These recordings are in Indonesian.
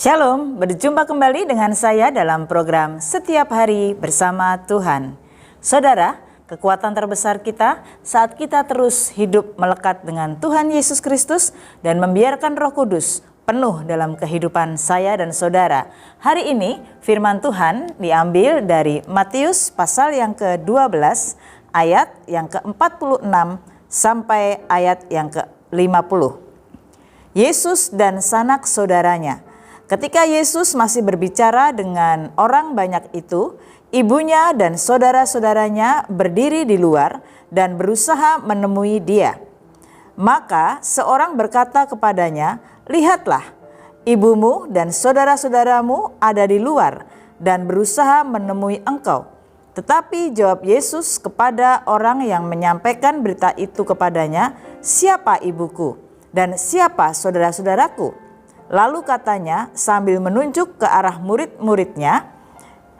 Shalom, berjumpa kembali dengan saya dalam program Setiap Hari Bersama Tuhan. Saudara, kekuatan terbesar kita saat kita terus hidup melekat dengan Tuhan Yesus Kristus dan membiarkan Roh Kudus penuh dalam kehidupan saya dan saudara. Hari ini firman Tuhan diambil dari Matius pasal yang ke-12 ayat yang ke-46 sampai ayat yang ke-50. Yesus dan sanak saudaranya. Ketika Yesus masih berbicara dengan orang banyak itu, ibunya dan saudara-saudaranya berdiri di luar dan berusaha menemui dia. Maka seorang berkata kepadanya, "Lihatlah, ibumu dan saudara-saudaramu ada di luar dan berusaha menemui engkau." Tetapi jawab Yesus kepada orang yang menyampaikan berita itu kepadanya, "Siapa ibuku dan siapa saudara-saudaraku?" Lalu katanya sambil menunjuk ke arah murid-muridnya,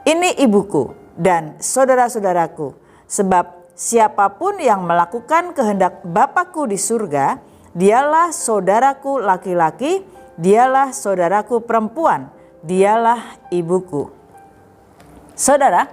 "Ini ibuku dan saudara-saudaraku, sebab siapapun yang melakukan kehendak Bapakku di surga, dialah saudaraku laki-laki, dialah saudaraku perempuan, dialah ibuku." Saudara,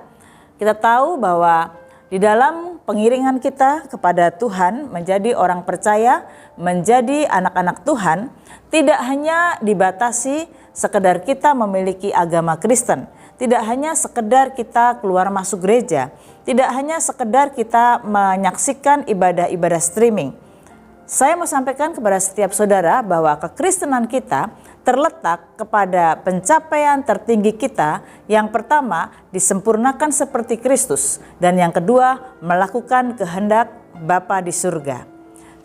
kita tahu bahwa di dalam pengiringan kita kepada Tuhan menjadi orang percaya, menjadi anak-anak Tuhan, tidak hanya dibatasi sekedar kita memiliki agama Kristen, tidak hanya sekedar kita keluar masuk gereja, tidak hanya sekedar kita menyaksikan ibadah-ibadah streaming. Saya mau sampaikan kepada setiap saudara bahwa kekristenan kita terletak kepada pencapaian tertinggi kita. Yang pertama, disempurnakan seperti Kristus, dan yang kedua, melakukan kehendak Bapa di surga.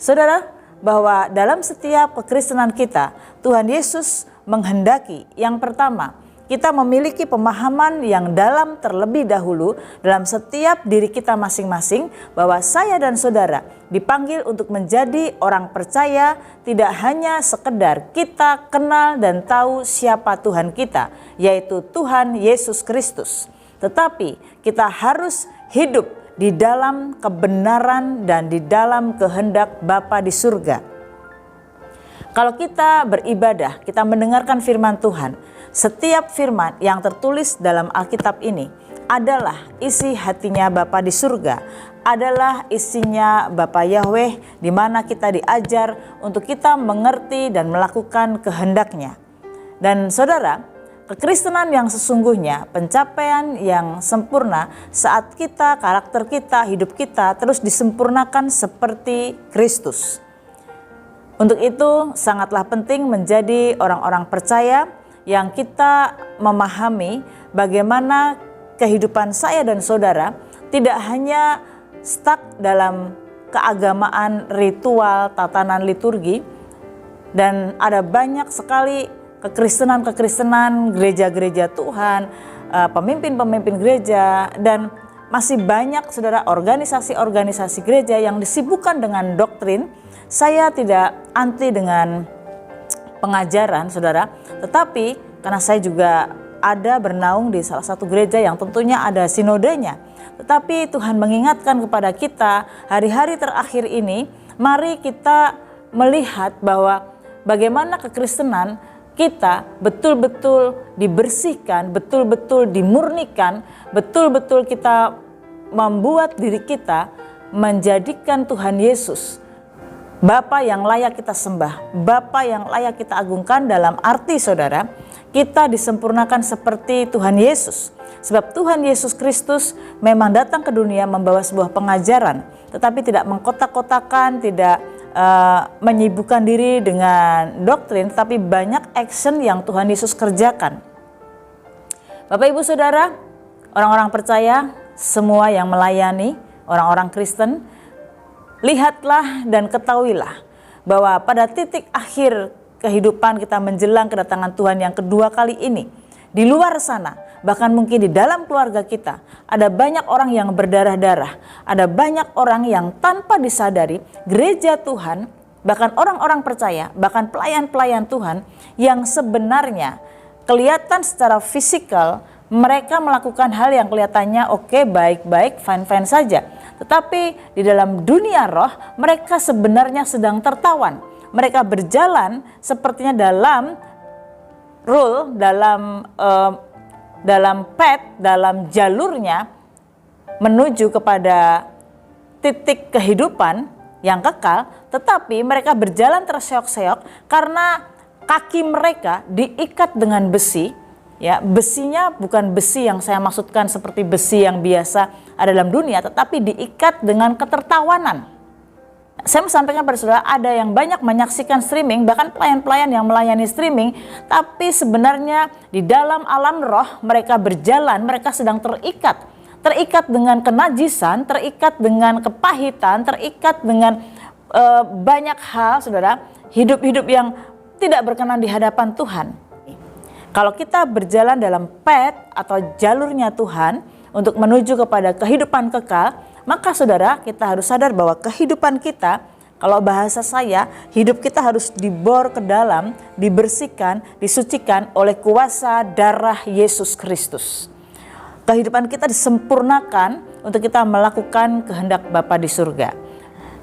Saudara, bahwa dalam setiap kekristenan kita, Tuhan Yesus menghendaki yang pertama, kita memiliki pemahaman yang dalam terlebih dahulu dalam setiap diri kita masing-masing, bahwa saya dan saudara dipanggil untuk menjadi orang percaya, tidak hanya sekedar kita kenal dan tahu siapa Tuhan kita, yaitu Tuhan Yesus Kristus. Tetapi kita harus hidup di dalam kebenaran dan di dalam kehendak Bapa di surga. Kalau kita beribadah, kita mendengarkan firman Tuhan, setiap firman yang tertulis dalam Alkitab ini adalah isi hatinya Bapa di surga, adalah isinya Bapa Yahweh, di mana kita diajar untuk kita mengerti dan melakukan kehendaknya. Dan saudara, kekristenan yang sesungguhnya, pencapaian yang sempurna saat kita, karakter kita, hidup kita terus disempurnakan seperti Kristus. Untuk itu sangatlah penting menjadi orang-orang percaya yang kita memahami bagaimana kehidupan saya dan saudara tidak hanya stuck dalam keagamaan, ritual, tatanan liturgi, dan ada banyak sekali kekristenan, gereja-gereja Tuhan, pemimpin-pemimpin gereja, dan masih banyak saudara organisasi-organisasi gereja yang disibukkan dengan doktrin. Saya tidak anti dengan pengajaran saudara, tetapi karena saya juga ada bernaung di salah satu gereja yang tentunya ada sinodenya, tetapi Tuhan mengingatkan kepada kita hari-hari terakhir ini, mari kita melihat bahwa bagaimana kekristenan kita betul-betul dibersihkan, betul-betul dimurnikan, betul-betul kita membuat diri kita menjadikan Tuhan Yesus Bapa yang layak kita sembah, Bapa yang layak kita agungkan. Dalam arti saudara, kita disempurnakan seperti Tuhan Yesus. Sebab Tuhan Yesus Kristus memang datang ke dunia membawa sebuah pengajaran, tetapi tidak mengkotak-kotakan, tidak menyibukkan diri dengan doktrin, tapi banyak action yang Tuhan Yesus kerjakan. Bapak Ibu Saudara, orang-orang percaya, semua yang melayani, orang-orang Kristen, lihatlah dan ketahuilah bahwa pada titik akhir kehidupan kita menjelang kedatangan Tuhan yang kedua kali ini, di luar sana, bahkan mungkin di dalam keluarga kita, ada banyak orang yang berdarah-darah, ada banyak orang yang tanpa disadari gereja Tuhan, bahkan orang-orang percaya, bahkan pelayan-pelayan Tuhan yang sebenarnya kelihatan secara fisikal mereka melakukan hal yang kelihatannya oke, baik-baik, fine-fine saja. Tetapi di dalam dunia roh mereka sebenarnya sedang tertawan. Mereka berjalan sepertinya dalam rule dalam path, dalam jalurnya menuju kepada titik kehidupan yang kekal, tetapi mereka berjalan terseok-seok karena kaki mereka diikat dengan besi. Ya, besinya bukan besi yang saya maksudkan seperti besi yang biasa ada dalam dunia, tetapi diikat dengan ketertawanan. Saya mau sampaikan pada saudara, ada yang banyak menyaksikan streaming, bahkan pelayan-pelayan yang melayani streaming, tapi sebenarnya di dalam alam roh mereka berjalan, mereka sedang terikat dengan kenajisan, terikat dengan kepahitan, terikat dengan banyak hal, saudara, hidup-hidup yang tidak berkenan di hadapan Tuhan. Kalau kita berjalan dalam path atau jalurnya Tuhan untuk menuju kepada kehidupan kekal, maka saudara, kita harus sadar bahwa kehidupan kita, kalau bahasa saya, hidup kita harus dibor ke dalam, dibersihkan, disucikan oleh kuasa darah Yesus Kristus. Kehidupan kita disempurnakan untuk kita melakukan kehendak Bapa di surga.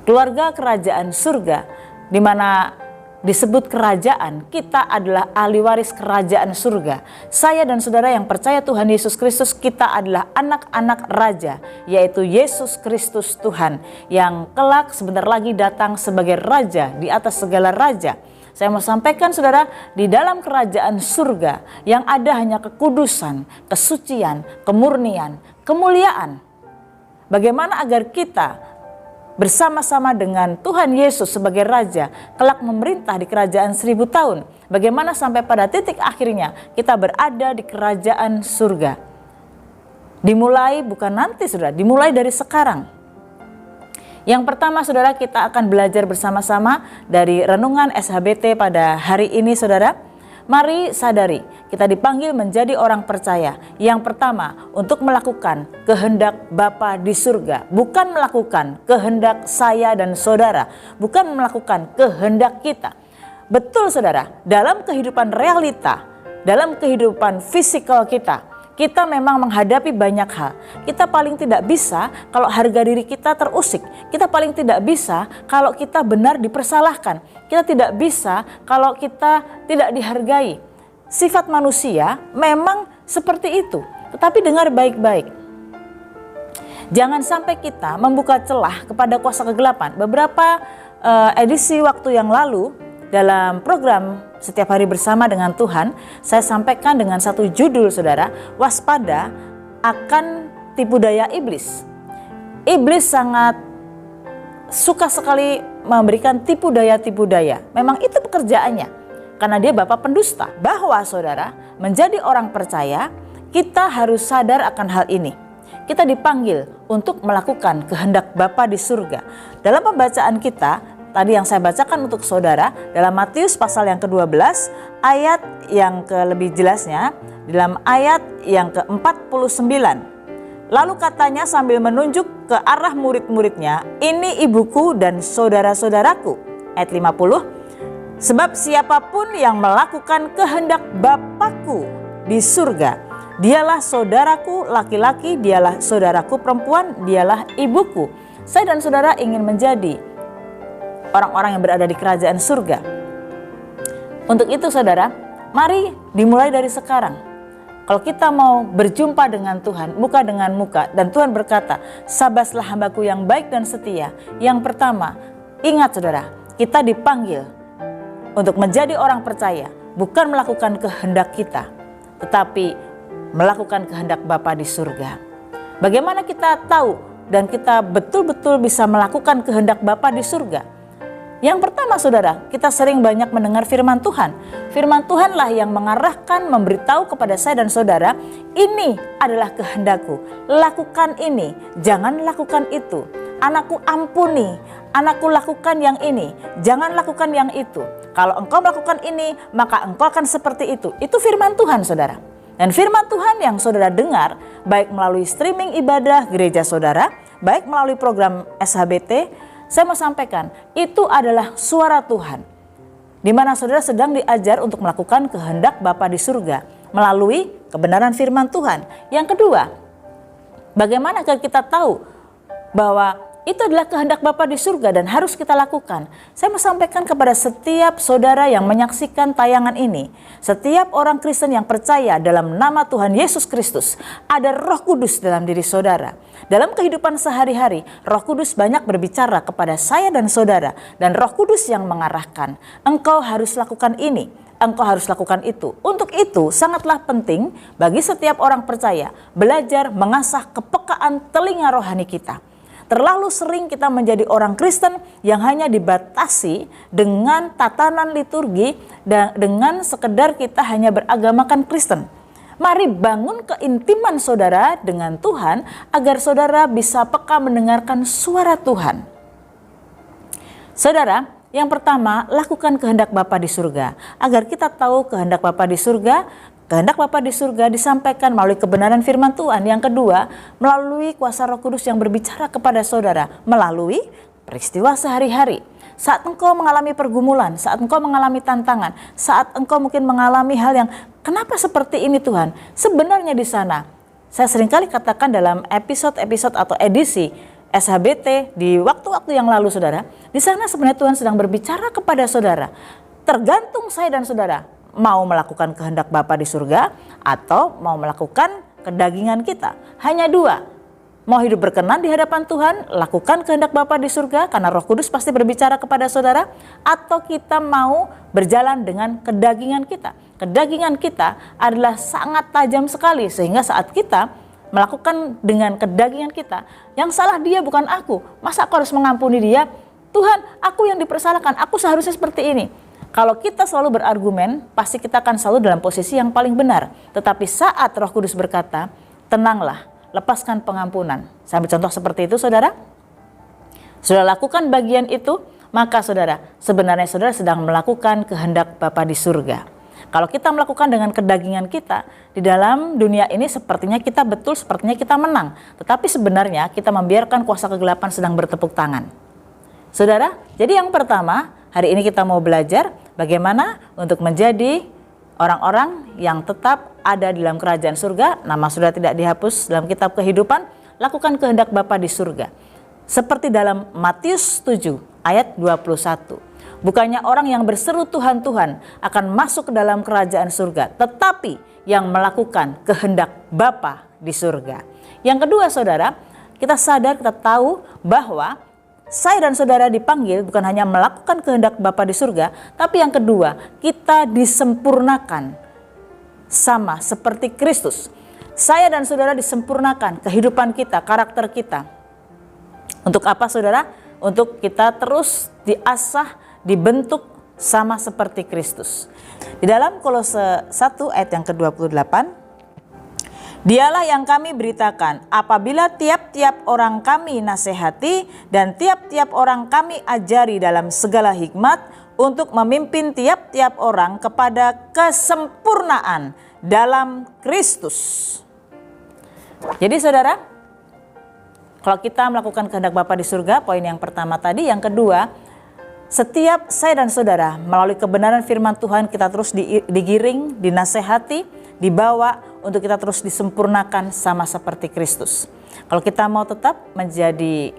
Keluarga kerajaan surga, di mana disebut kerajaan, kita adalah ahli waris kerajaan surga. Saya dan saudara yang percaya Tuhan Yesus Kristus, kita adalah anak-anak raja, yaitu Yesus Kristus Tuhan, yang kelak sebentar lagi datang sebagai raja di atas segala raja. Saya mau sampaikan saudara, di dalam kerajaan surga yang ada hanya kekudusan, kesucian, kemurnian, kemuliaan. Bagaimana agar kita bersama-sama dengan Tuhan Yesus sebagai Raja, kelak memerintah di kerajaan 1000 tahun. Bagaimana sampai pada titik akhirnya kita berada di kerajaan surga. Dimulai bukan nanti saudara, dimulai dari sekarang. Yang pertama saudara, kita akan belajar bersama-sama dari renungan SHBT pada hari ini saudara. Mari sadari, kita dipanggil menjadi orang percaya. Yang pertama, untuk melakukan kehendak Bapa di surga. Bukan melakukan kehendak saya dan saudara. Bukan melakukan kehendak kita. Betul saudara, dalam kehidupan realita, dalam kehidupan fisikal kita memang menghadapi banyak hal. Kita paling tidak bisa kalau harga diri kita terusik. Kita paling tidak bisa kalau kita benar dipersalahkan. Kita tidak bisa kalau kita tidak dihargai. Sifat manusia memang seperti itu. Tetapi dengar baik-baik. Jangan sampai kita membuka celah kepada kuasa kegelapan. Beberapa edisi waktu yang lalu dalam program Setiap Hari Bersama dengan Tuhan, saya sampaikan dengan satu judul saudara, waspada akan tipu daya iblis. Iblis sangat suka sekali memberikan tipu daya. Memang itu pekerjaannya, karena dia bapak pendusta. Bahwa saudara, menjadi orang percaya, kita harus sadar akan hal ini. Kita dipanggil untuk melakukan kehendak Bapa di surga. Dalam pembacaan kita, tadi yang saya bacakan untuk saudara dalam Matius pasal yang ke-12 ayat yang lebih jelasnya dalam ayat yang ke-49. Lalu katanya sambil menunjuk ke arah murid-muridnya, ini ibuku dan saudara-saudaraku. Ayat 50. Sebab siapapun yang melakukan kehendak Bapakku di surga, dialah saudaraku laki-laki, dialah saudaraku perempuan, dialah ibuku. Saya dan saudara ingin menjadi orang-orang yang berada di kerajaan surga. Untuk itu saudara, mari dimulai dari sekarang. Kalau kita mau berjumpa dengan Tuhan, muka dengan muka, dan Tuhan berkata, sabaslah hambaku yang baik dan setia. Yang pertama, ingat saudara, kita dipanggil untuk menjadi orang percaya, bukan melakukan kehendak kita, tetapi melakukan kehendak Bapa di surga. Bagaimana kita tahu dan kita betul-betul bisa melakukan kehendak Bapa di surga? Yang pertama saudara, kita sering banyak mendengar firman Tuhan. Firman Tuhanlah yang mengarahkan, memberitahu kepada saya dan saudara, ini adalah kehendakku, lakukan ini, jangan lakukan itu. Anakku ampuni, anakku lakukan yang ini, jangan lakukan yang itu. Kalau engkau melakukan ini, maka engkau akan seperti itu. Itu firman Tuhan saudara. Dan firman Tuhan yang saudara dengar, baik melalui streaming ibadah gereja saudara, baik melalui program SHBT, saya mau sampaikan, itu adalah suara Tuhan. Di mana saudara sedang diajar untuk melakukan kehendak Bapa di surga melalui kebenaran firman Tuhan. Yang kedua, bagaimana kita tahu bahwa Itu adalah kehendak Bapa di surga dan harus kita lakukan. Saya mau sampaikan kepada setiap saudara yang menyaksikan tayangan ini. Setiap orang Kristen yang percaya dalam nama Tuhan Yesus Kristus, ada Roh Kudus dalam diri saudara. Dalam kehidupan sehari-hari, Roh Kudus banyak berbicara kepada saya dan saudara. Dan Roh Kudus yang mengarahkan, engkau harus lakukan ini, engkau harus lakukan itu. Untuk itu sangatlah penting bagi setiap orang percaya belajar mengasah kepekaan telinga rohani kita. Terlalu sering kita menjadi orang Kristen yang hanya dibatasi dengan tatanan liturgi dan dengan sekedar kita hanya beragamakan Kristen. Mari bangun keintiman saudara dengan Tuhan agar saudara bisa peka mendengarkan suara Tuhan. Saudara, yang pertama, lakukan kehendak Bapa di surga. Agar kita tahu kehendak Bapa di surga, kehendak Bapa di surga disampaikan melalui kebenaran firman Tuhan. Yang kedua, melalui kuasa Roh Kudus yang berbicara kepada saudara melalui peristiwa sehari-hari. Saat engkau mengalami pergumulan, saat engkau mengalami tantangan, saat engkau mungkin mengalami hal yang kenapa seperti ini Tuhan? Sebenarnya di sana, saya seringkali katakan dalam episode-episode atau edisi SHBT di waktu-waktu yang lalu saudara, di sana sebenarnya Tuhan sedang berbicara kepada saudara. Tergantung saya dan saudara mau melakukan kehendak Bapa di surga atau mau melakukan kedagingan kita. Hanya dua. Mau hidup berkenan di hadapan Tuhan, lakukan kehendak Bapa di surga karena Roh Kudus pasti berbicara kepada saudara, atau kita mau berjalan dengan kedagingan kita. Kedagingan kita adalah sangat tajam sekali sehingga saat kita melakukan dengan kedagingan kita, yang salah dia bukan aku. Masa aku harus mengampuni dia? Tuhan, aku yang dipersalahkan, aku seharusnya seperti ini. Kalau kita selalu berargumen, pasti kita akan selalu dalam posisi yang paling benar. Tetapi saat Roh Kudus berkata, tenanglah, lepaskan pengampunan. Saya ambil contoh seperti itu saudara. Sudah lakukan bagian itu, maka saudara, sebenarnya saudara sedang melakukan kehendak Bapa di surga. Kalau kita melakukan dengan kedagingan kita, di dalam dunia ini sepertinya kita menang. Tetapi sebenarnya kita membiarkan kuasa kegelapan sedang bertepuk tangan. Saudara, jadi yang pertama, hari ini kita mau belajar bagaimana untuk menjadi orang-orang yang tetap ada di dalam kerajaan surga. Nama saudara tidak dihapus dalam kitab kehidupan. Lakukan kehendak Bapa di surga. Seperti dalam Matius 7 ayat 21. Bukannya orang yang berseru Tuhan, Tuhan akan masuk ke dalam kerajaan surga, tetapi yang melakukan kehendak Bapa di surga. Yang kedua saudara, kita sadar, kita tahu bahwa saya dan saudara dipanggil bukan hanya melakukan kehendak Bapa di surga, tapi yang kedua, kita disempurnakan sama seperti Kristus. Saya dan saudara disempurnakan kehidupan kita, karakter kita. Untuk apa saudara? Untuk kita terus diasah, dibentuk sama seperti Kristus. Di dalam Kolose 1 ayat yang ke-28, dialah yang kami beritakan apabila tiap-tiap orang kami nasihati dan tiap-tiap orang kami ajari dalam segala hikmat untuk memimpin tiap-tiap orang kepada kesempurnaan dalam Kristus. Jadi saudara, kalau kita melakukan kehendak Bapa di surga, poin yang pertama tadi, yang kedua, setiap saya dan saudara melalui kebenaran firman Tuhan kita terus digiring, dinasehati, dibawa untuk kita terus disempurnakan sama seperti Kristus. Kalau kita mau tetap menjadi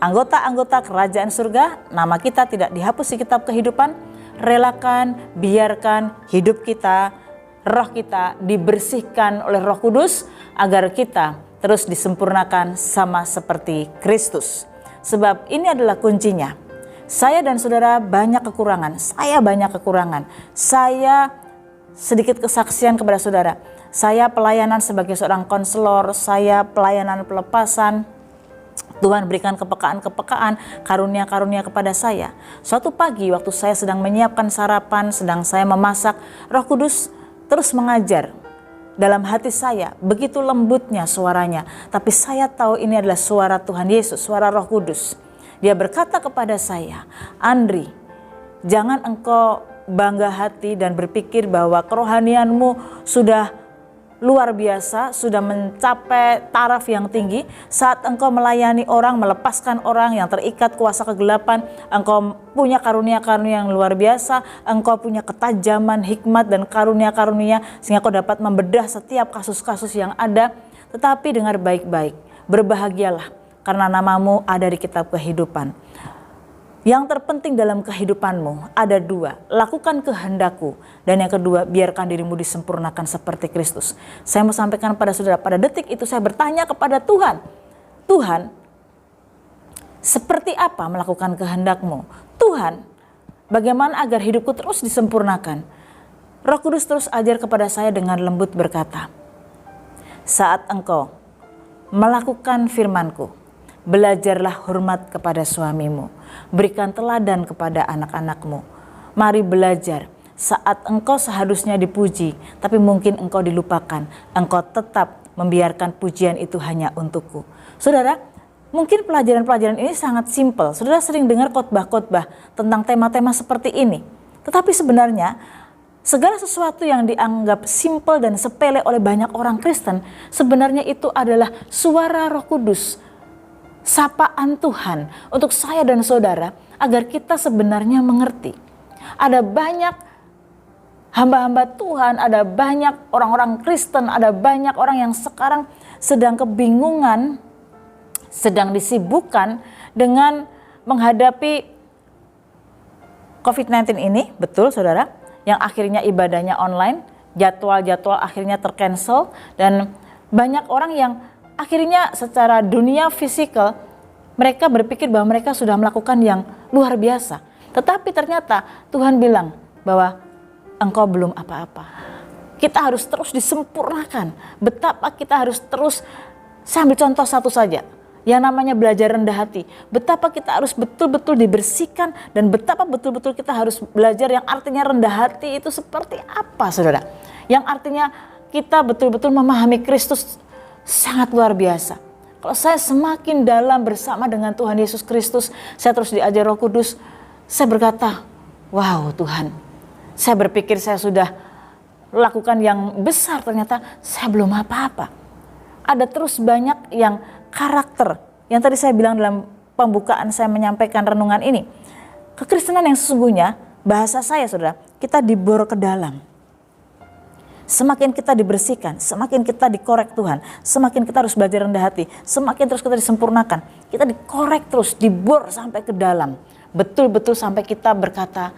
anggota-anggota kerajaan surga, nama kita tidak dihapus di kitab kehidupan, relakan, biarkan hidup kita, roh kita dibersihkan oleh Roh Kudus agar kita terus disempurnakan sama seperti Kristus. Sebab ini adalah kuncinya. Saya dan saudara banyak kekurangan, saya banyak kekurangan. Saya sedikit kesaksian kepada saudara. Saya pelayanan sebagai seorang konselor, saya pelayanan pelepasan. Tuhan berikan kepekaan-kepekaan, karunia-karunia kepada saya. Suatu pagi waktu saya sedang menyiapkan sarapan, sedang saya memasak, Roh Kudus terus mengajar. Dalam hati saya, begitu lembutnya suaranya. Tapi saya tahu ini adalah suara Tuhan Yesus, suara Roh Kudus. Dia berkata kepada saya, Andri, jangan engkau bangga hati dan berpikir bahwa kerohanianmu sudah luar biasa, sudah mencapai taraf yang tinggi. Saat engkau melayani orang, melepaskan orang yang terikat kuasa kegelapan, engkau punya karunia-karunia yang luar biasa, engkau punya ketajaman, hikmat dan karunia-karunia sehingga kau dapat membedah setiap kasus-kasus yang ada. Tetapi dengar baik-baik, berbahagialah karena namamu ada di kitab kehidupan. Yang terpenting dalam kehidupanmu ada dua, lakukan kehendakku, dan yang kedua, biarkan dirimu disempurnakan seperti Kristus. Saya mau sampaikan pada saudara, pada detik itu saya bertanya kepada Tuhan, Tuhan, seperti apa melakukan kehendakmu? Tuhan, bagaimana agar hidupku terus disempurnakan? Roh Kudus terus ajar kepada saya dengan lembut berkata, saat engkau melakukan firman-Ku, belajarlah hormat kepada suamimu, berikan teladan kepada anak-anakmu. Mari belajar, saat engkau seharusnya dipuji, tapi mungkin engkau dilupakan, engkau tetap membiarkan pujian itu hanya untukku. Saudara, mungkin pelajaran-pelajaran ini sangat simpel. Saudara sering dengar khotbah-khotbah tentang tema-tema seperti ini. Tetapi sebenarnya segala sesuatu yang dianggap simpel dan sepele oleh banyak orang Kristen, sebenarnya itu adalah suara Roh Kudus, sapaan Tuhan untuk saya dan saudara agar kita sebenarnya mengerti. Ada banyak hamba-hamba Tuhan, ada banyak orang-orang Kristen, ada banyak orang yang sekarang sedang kebingungan, sedang disibukkan dengan menghadapi COVID-19 ini, betul saudara, yang akhirnya ibadahnya online, jadwal-jadwal akhirnya tercancel, dan banyak orang yang akhirnya secara dunia fisikal mereka berpikir bahwa mereka sudah melakukan yang luar biasa. Tetapi ternyata Tuhan bilang bahwa engkau belum apa-apa. Kita harus terus disempurnakan. Betapa kita harus terus, saya ambil contoh satu saja, yang namanya belajar rendah hati. Betapa kita harus betul-betul dibersihkan dan betapa betul-betul kita harus belajar yang artinya rendah hati itu seperti apa saudara. Yang artinya kita betul-betul memahami Kristus sangat luar biasa. Kalau saya semakin dalam bersama dengan Tuhan Yesus Kristus, saya terus diajar Roh Kudus, saya berkata, wow Tuhan, saya berpikir saya sudah lakukan yang besar, ternyata saya belum apa-apa. Ada terus banyak yang karakter, yang tadi saya bilang dalam pembukaan saya menyampaikan renungan ini. Kekristenan yang sesungguhnya, bahasa saya saudara, kita dibor ke dalam. Semakin kita dibersihkan, semakin kita dikorek Tuhan, semakin kita harus belajar rendah hati, semakin terus kita disempurnakan. Kita dikorek terus, dibor sampai ke dalam. Betul-betul sampai kita berkata,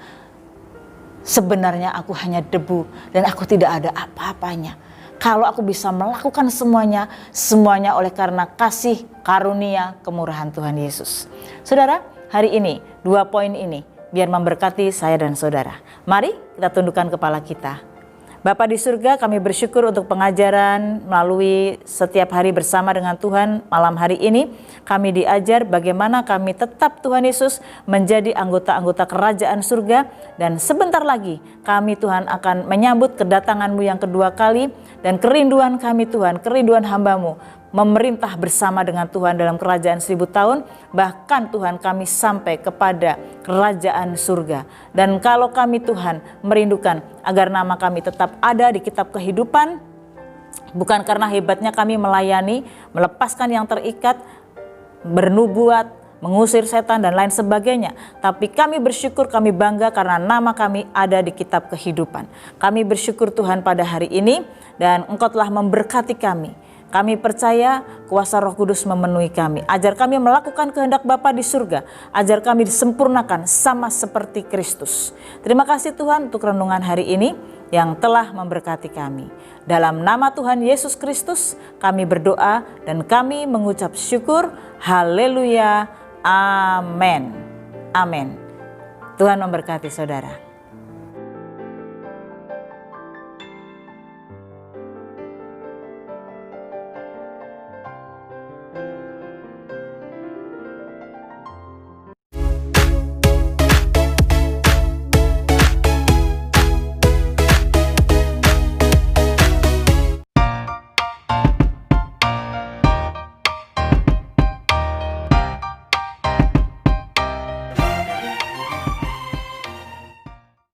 sebenarnya aku hanya debu dan aku tidak ada apa-apanya. Kalau aku bisa melakukan semuanya, semuanya oleh karena kasih, karunia, kemurahan Tuhan Yesus. Saudara, hari ini 2 poin ini biar memberkati saya dan saudara. Mari kita tundukkan kepala kita. Bapa di surga, kami bersyukur untuk pengajaran melalui setiap hari bersama dengan Tuhan. Malam hari ini kami diajar bagaimana kami tetap Tuhan Yesus menjadi anggota-anggota kerajaan surga. Dan sebentar lagi kami Tuhan akan menyambut kedatangan-Mu yang kedua kali. Dan kerinduan kami Tuhan, kerinduan hamba-Mu memerintah bersama dengan Tuhan dalam kerajaan 1000 tahun, bahkan Tuhan kami sampai kepada kerajaan surga. Dan kalau kami Tuhan merindukan agar nama kami tetap ada di kitab kehidupan, bukan karena hebatnya kami melayani, melepaskan yang terikat, bernubuat, mengusir setan dan lain sebagainya, tapi kami bersyukur, kami bangga karena nama kami ada di kitab kehidupan. Kami bersyukur Tuhan pada hari ini, dan Engkau telah memberkati kami. Kami percaya kuasa Roh Kudus memenuhi kami. Ajar kami melakukan kehendak Bapa di surga. Ajar kami disempurnakan sama seperti Kristus. Terima kasih Tuhan untuk renungan hari ini yang telah memberkati kami. Dalam nama Tuhan Yesus Kristus kami berdoa dan kami mengucap syukur. Haleluya. Amin. Amin. Tuhan memberkati saudara.